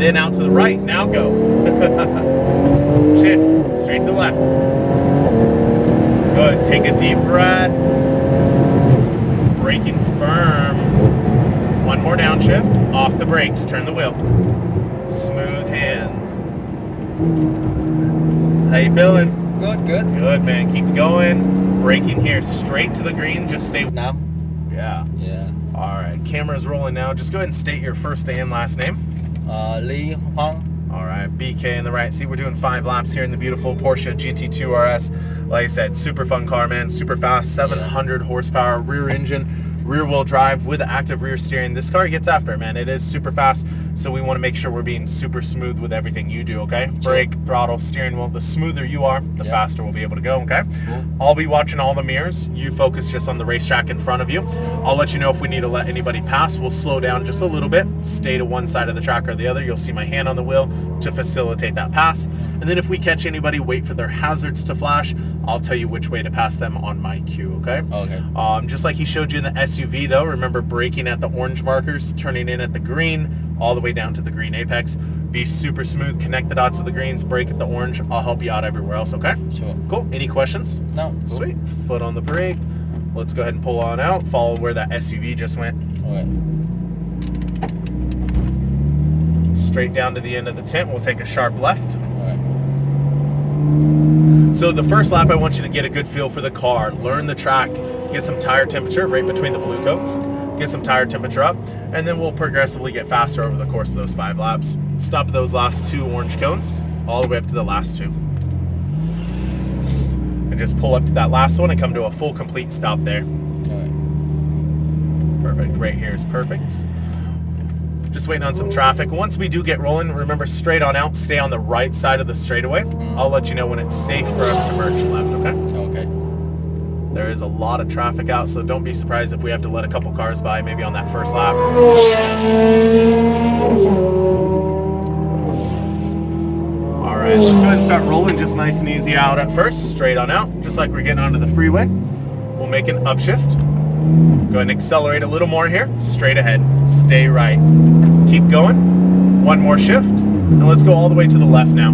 then out to the right. Now go. Shift, straight to the left. Good, take a deep breath. Braking firm. One more downshift, off the brakes, turn the wheel. Smooth hands. How you feeling? Good, good. Good, man, keep going. Braking here, straight to the green, just stay. Now? Yeah. Yeah. All right, camera's rolling now. Just go ahead and state your first and last name. Lee Hong. All right, BK in the right seat. We're doing 5 laps here in the beautiful Porsche GT2 RS. Like I said, super fun car, man. Super fast, 700 horsepower, rear engine, rear wheel drive with active rear steering. This car gets after it, man. It is super fast, so we want to make sure we're being super smooth with everything you do, okay? Brake, throttle, steering wheel. The smoother you are, the faster we'll be able to go, okay? Cool. I'll be watching all the mirrors. You focus just on the racetrack in front of you. I'll let you know if we need to let anybody pass. We'll slow down just a little bit, stay to one side of the track or the other. You'll see my hand on the wheel to facilitate that pass. And then if we catch anybody, wait for their hazards to flash. I'll tell you which way to pass them on my cue, okay? Okay. Just like he showed you in the SUV though, remember braking at the orange markers, turning in at the green, all the way down to the green apex. Be super smooth, connect the dots of the greens, brake at the orange. I'll help you out everywhere else, okay? Sure. Cool, any questions? No. Cool. Sweet, foot on the brake. Let's go ahead and pull on out, follow where that SUV just went. Okay. Straight down to the end of the tent, we'll take a sharp left. Alright. So the first lap, I want you to get a good feel for the car, learn the track, get some tire temperature right between the blue coats, get some tire temperature up, and then we'll progressively get faster over the course of those 5 laps. Stop at those last 2 orange cones, all the way up to the last 2. And just pull up to that last one and come to a full complete stop there. Alright. Perfect, right here is perfect. Just waiting on some traffic. Once we do get rolling, remember straight on out, stay on the right side of the straightaway. I'll let you know when it's safe for us to merge left, okay? Okay. There is a lot of traffic out, so don't be surprised if we have to let a couple cars by maybe on that first lap. All right, let's go ahead and start rolling just nice and easy out at first, straight on out, just like we're getting onto the freeway. We'll make an upshift. Go ahead and accelerate a little more here, straight ahead, stay right. Keep going, one more shift, and let's go all the way to the left now.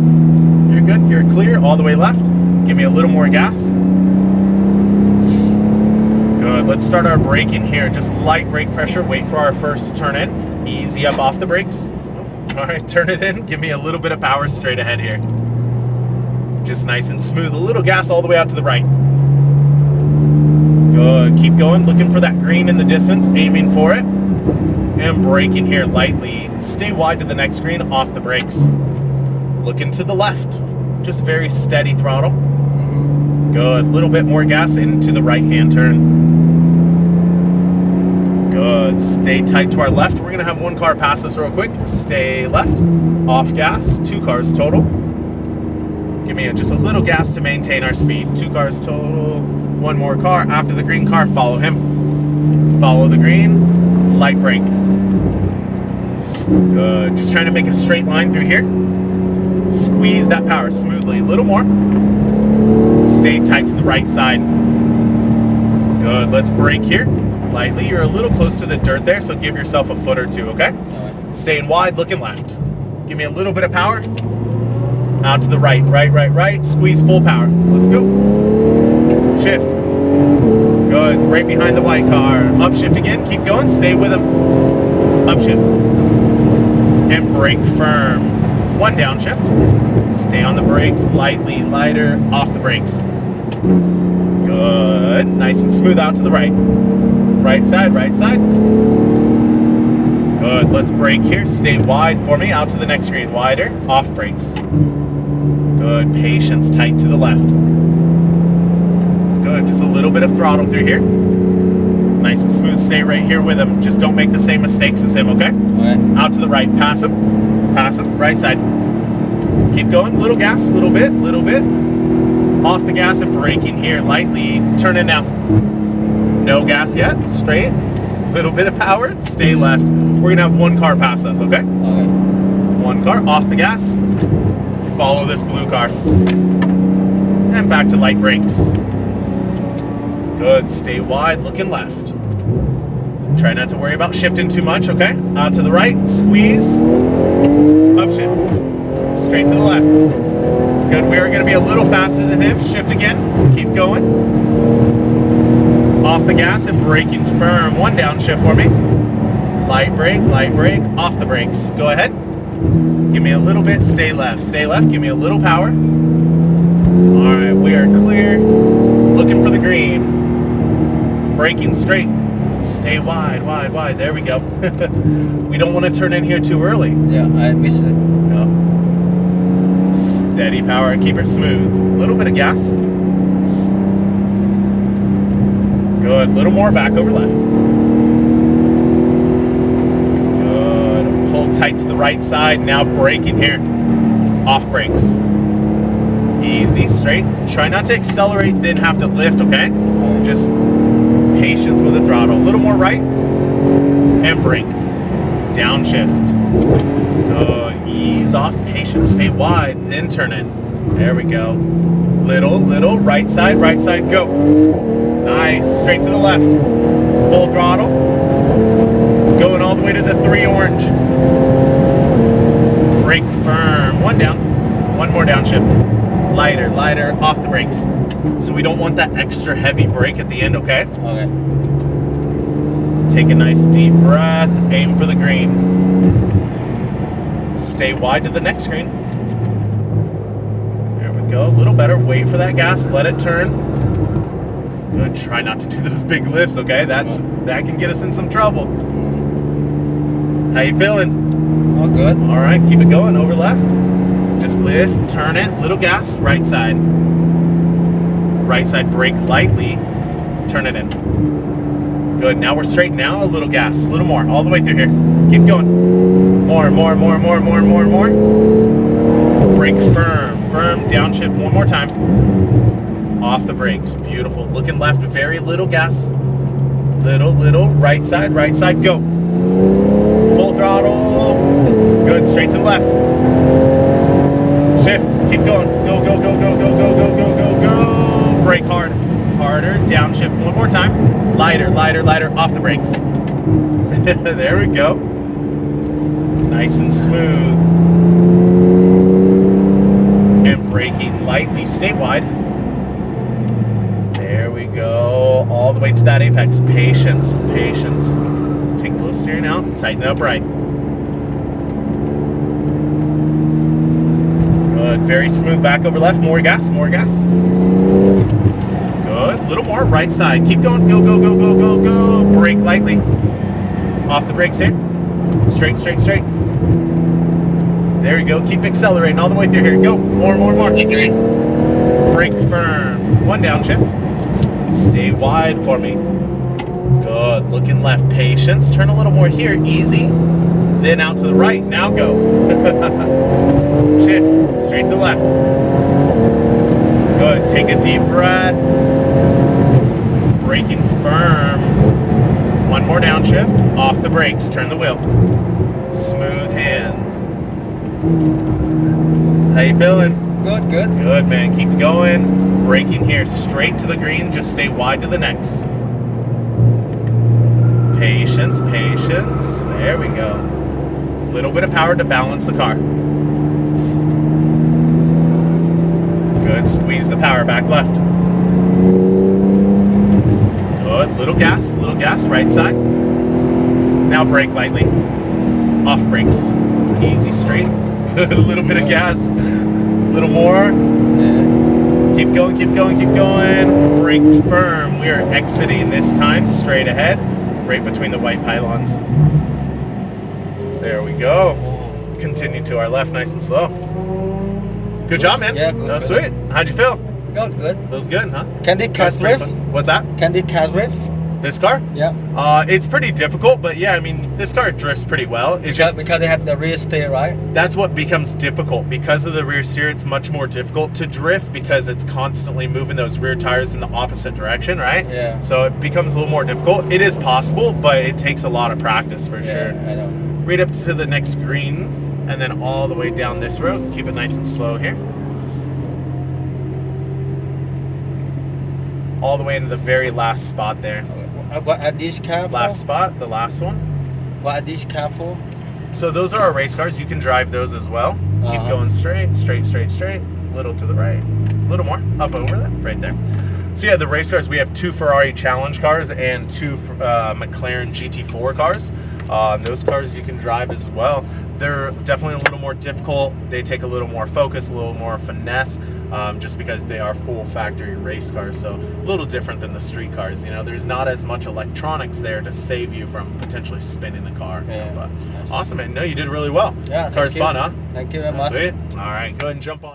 You're good, you're clear, all the way left. Give me a little more gas. Good, let's start our braking here. Just light brake pressure, wait for our first turn in. Easy up off the brakes. All right, turn it in, give me a little bit of power straight ahead here. Just nice and smooth, a little gas all the way out to the right. Good, keep going, looking for that green in the distance, aiming for it. And braking here lightly. Stay wide to the next green, off the brakes. Looking to the left. Just very steady throttle. Good, little bit more gas into the right-hand turn. Good, stay tight to our left. We're gonna have one car pass us real quick. Stay left, off gas, 2 cars total. Give me just a little gas to maintain our speed. 2 cars total. One more car. After the green car, follow him. Follow the green, light brake. Good. Just trying to make a straight line through here. Squeeze that power smoothly. A little more. Stay tight to the right side. Good. Let's brake here. Lightly. You're a little close to the dirt there, so give yourself a foot or 2, okay? Alright. Staying wide, looking left. Give me a little bit of power. Out to the right. Right. Squeeze full power. Let's go. Shift. Good, right behind the white car. Upshift again, keep going, stay with him. Upshift. And brake firm. One downshift. Stay on the brakes, lightly, lighter, off the brakes. Good, nice and smooth out to the right. Right side. Good, let's brake here, stay wide for me, out to the next green, wider, off brakes. Good, patience, tight to the left. Good, just a little bit of throttle through here. Nice and smooth, stay right here with him. Just don't make the same mistakes as him, okay? Alright. Out to the right, pass him, right side. Keep going, little gas, little bit. Off the gas and braking here, lightly, turn in now. No gas yet, straight. Little bit of power, stay left. We're gonna have one car pass us, okay? Okay. One car, off the gas. Follow this blue car. And back to light brakes. Good, stay wide, looking left. Try not to worry about shifting too much, okay? Out to the right, squeeze. upshift. Straight to the left. Good. We're going to be a little faster than him. Shift again. Keep going. Off the gas and braking firm. One downshift for me. Light brake, off the brakes. Go ahead. Give me a little bit. Stay left. Stay left. Give me a little power. All right. We are clear. Looking for the green. Braking straight. Stay wide, wide, wide. There we go. We don't want to turn in here too early. Yeah, I missed it. No. Steady power. Keep it smooth. A little bit of gas. Good. Little more back over left. Good. Hold tight to the right side. Now braking here. Off brakes. Easy, straight. Try not to accelerate, then have to lift, okay? Just patience with the throttle. A little more right. And brake. Downshift. Good. Ease off. Patience. Stay wide. Then turn in. There we go. Little. Right side, go. Nice. Straight to the left. Full throttle. Going all the way to the 3 orange. Brake firm. One down. One more downshift. Lighter. Off the brakes. So we don't want that extra heavy brake at the end, okay? Okay. Take a nice deep breath. Aim for the green. Stay wide to the next green. There we go. A little better. Wait for that gas. Let it turn. Good. Try not to do those big lifts, okay? That can get us in some trouble. How you feeling? All good. All right. Keep it going. Over left. Just lift. Turn it. Little gas. Right side. Right side, brake lightly, turn it in. Good, now we're straight. Now a little gas, a little more, all the way through here. Keep going. More. Brake firm, downshift one more time. Off the brakes, beautiful. Looking left, very little gas. Little, right side, go. Full throttle. Good, straight to the left. Shift, keep going. Go. Brake hard. Harder. Downshift one more time. Lighter. Off the brakes. There we go. Nice and smooth. And braking lightly. Stay wide. There we go. All the way to that apex. Patience. Take a little steering out. Tighten it up right. Good. Very smooth back over left. More gas. Good. Little more right side. Keep going. Go. Brake lightly. Off the brakes here. Straight. There we go. Keep accelerating all the way through here. Go. More. Brake firm. One downshift. Stay wide for me. Good. Looking left. Patience. Turn a little more here. Easy. Then out to the right. Now go. Shift. Straight to the left. Good. Take a deep breath. Braking firm. One more downshift. Off the brakes. Turn the wheel. Smooth hands. How you feeling? Good. Good, man. Keep it going. Braking here. Straight to the green. Just stay wide to the next. Patience. There we go. Little bit of power to balance the car. Good. Squeeze the power back left. Good. Little gas, right side. Now brake lightly. Off brakes. Easy, straight. Good. A little bit of gas. A little more. Keep going. Brake firm. We are exiting this time straight ahead, right between the white pylons. There we go. Continue to our left, nice and slow. Good job, man. Yeah, good. Sweet. How'd you feel? Good. Feels good, huh? Can this car That's pretty drift? fun. What's that? Can this car drift? This car? Yeah. It's pretty difficult, but yeah, I mean, this car drifts pretty well. It's just Because they have the rear steer, right? that's what becomes difficult. Because of the rear steer, it's much more difficult to drift because it's constantly moving those rear tires in the opposite direction, right? Yeah. So it becomes a little more difficult. It is possible, but it takes a lot of practice for sure. I know. Right up to the next green, and then all the way down this road. Keep it nice and slow here. All the way into the very last spot there. What are these car for? Last spot, the last one. What are these car for? So those are our race cars. You can drive those as well. Keep going straight, straight, straight, straight. Little to the right. A little more. Up over that. Right there. So yeah, the race cars, we have 2 Ferrari Challenge cars and 2 McLaren GT4 cars. Those cars you can drive as well. They're definitely a little more difficult. They take a little more focus, a little more finesse, just because they are full factory race cars. So a little different than the street cars. You know, there's not as much electronics there to save you from potentially spinning the car. Yeah. But awesome, man. No, you did really well. Yeah, Car's fun, huh? Thank you very much. Sweet. All right, go ahead and jump on it.